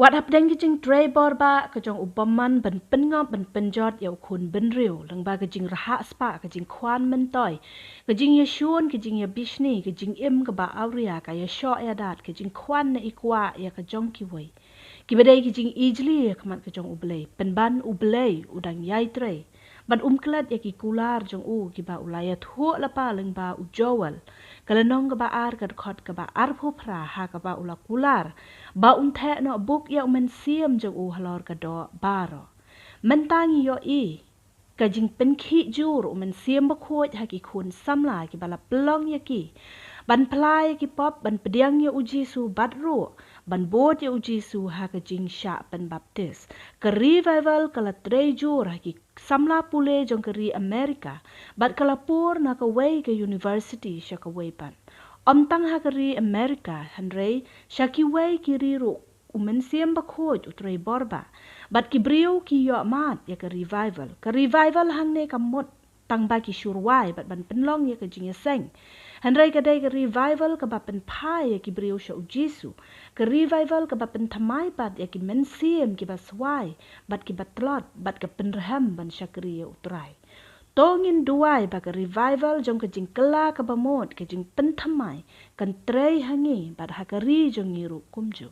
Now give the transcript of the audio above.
Wat hap deng kijing trei borbah kejong bymman ben pengop ben penjot yau kun ben briew lang ba kijing raha spa kijing kwan mentoy kijing ya shun kijing ya bishni kijing im ke ba auria ka ya sho ya dat kijing kwan na ikwa ya kejong kiwei kibadai kijing ijli ya kamat kejong U Blei pynban U Blei udang yai trei ban klat ya ki kular jong ki ba ulaya thu la pa lang ba u jowal kalanong ka ba ar kad khot ka ba ar phu phra ha ka ba ula kular ba the no buk ya men siam jong halor ka do baro mentangi yo ka jing penkhi jur men siam ba khoj ha ki khun samla ki bala plong ya ki ban plai ki pop ban pediang ya uji su badru ban bot ya uji su ha ka jing sha pen baptis ka revival kala trei jur ha ki samla pule jong ka ri Amerika bat kala pur na ka wei ka university sha ka wei pan om tang ha ka ri Amerika hanrei sha ki wei ki ri ru umen siam ba khoj utrei borbah bat ki briew ki yo mat ya ka revival hang ne ka mot tang ba ki shurwai bat ban penlong ya ka jing ya seng hanrei ka dai ka revival ka ba pen phai ya ki briew sha ujisu ka revival ka ba pen thamai bat ya ki men siam ki ba swai bat ki batlot bat ka penraham ban shakri ya utrai tongin duai ba ka revival jong ka jing kela ka ba mot ka jing pen thamai kan trei hangi bat ha ka ri jong ngiru kumju